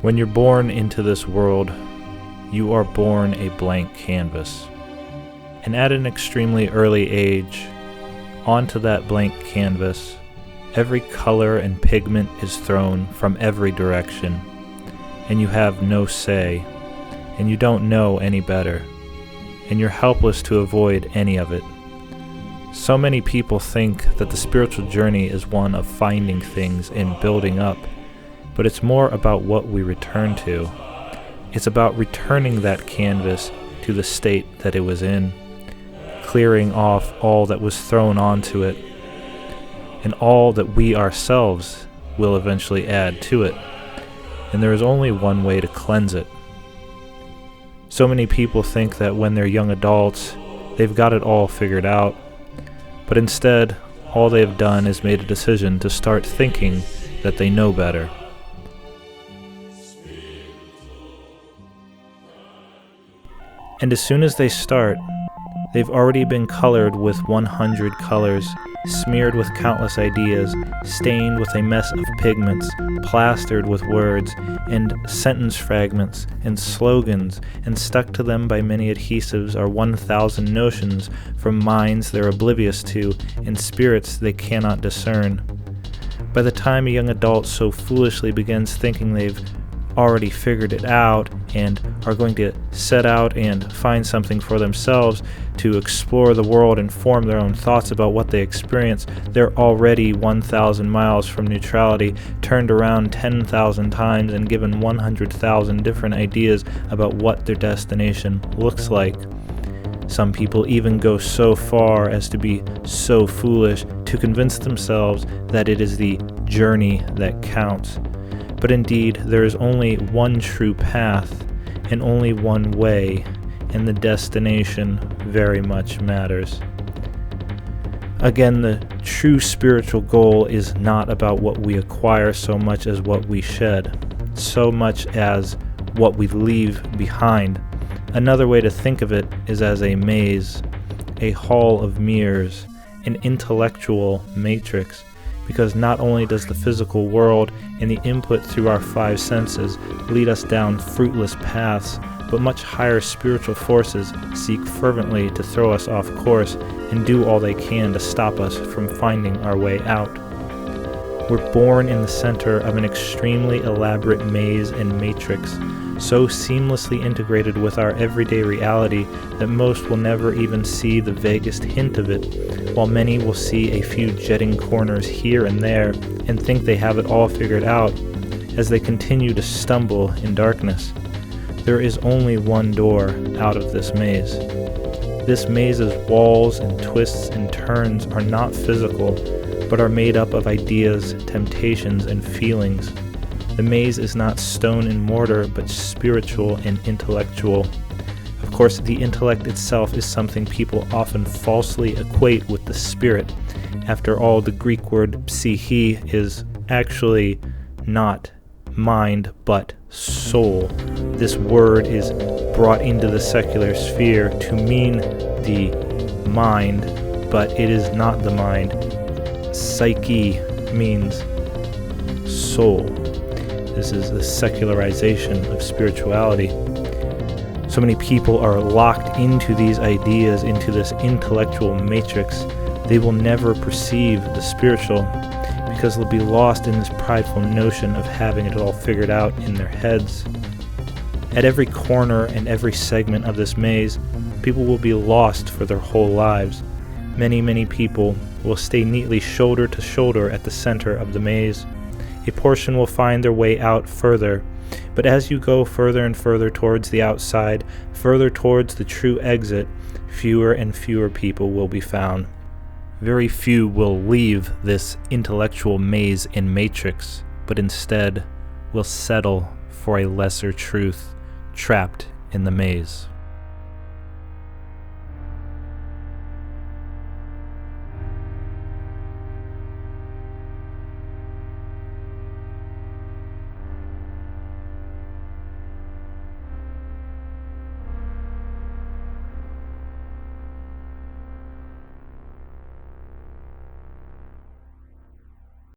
When you're born into this world, you are born a blank canvas. And at an extremely early age, onto that blank canvas, every color and pigment is thrown from every direction, and you have no say, and you don't know any better, and you're helpless to avoid any of it. So many people think that the spiritual journey is one of finding things and building up, but it's more about what we return to. It's about returning that canvas to the state that it was in, clearing off all that was thrown onto it, and all that we ourselves will eventually add to it. And there is only one way to cleanse it. So many people think that when they're young adults, they've got it all figured out, but instead, all they've done is made a decision to start thinking that they know better. And as soon as they start, they've already been colored with 100 colors, smeared with countless ideas, stained with a mess of pigments, plastered with words, and sentence fragments, and slogans, and stuck to them by many adhesives are 1,000 notions from minds they're oblivious to, and spirits they cannot discern. By the time a young adult so foolishly begins thinking they've already figured it out and are going to set out and find something for themselves to explore the world and form their own thoughts about what they experience, they're already 1,000 miles from neutrality, turned around 10,000 times and given 100,000 different ideas about what their destination looks like. Some people even go so far as to be so foolish to convince themselves that it is the journey that counts. But indeed, there is only one true path, and only one way, and the destination very much matters. Again, the true spiritual goal is not about what we acquire so much as what we shed, so much as what we leave behind. Another way to think of it is as a maze, a hall of mirrors, an intellectual matrix, because not only does the physical world and the input through our five senses lead us down fruitless paths, but much higher spiritual forces seek fervently to throw us off course and do all they can to stop us from finding our way out. We're born in the center of an extremely elaborate maze and matrix, so seamlessly integrated with our everyday reality that most will never even see the vaguest hint of it, while many will see a few jetting corners here and there and think they have it all figured out as they continue to stumble in darkness. There is only one door out of this maze. This maze's walls and twists and turns are not physical, but are made up of ideas, temptations, and feelings. The maze is not stone and mortar, but spiritual and intellectual. Of course, the intellect itself is something people often falsely equate with the spirit. After all, the Greek word psyche is actually not mind, but soul. This word is brought into the secular sphere to mean the mind, but it is not the mind. Psyche means soul. This is the secularization of spirituality. So many people are locked into these ideas, into this intellectual matrix. They will never perceive the spiritual because they'll be lost in this prideful notion of having it all figured out in their heads. At every corner and every segment of this maze, people will be lost for their whole lives. Many people will stay neatly shoulder to shoulder at the center of the maze. A portion will find their way out further, but as you go further and further towards the outside, further towards the true exit, fewer and fewer people will be found. Very few will leave this intellectual maze and matrix, but instead will settle for a lesser truth trapped in the maze.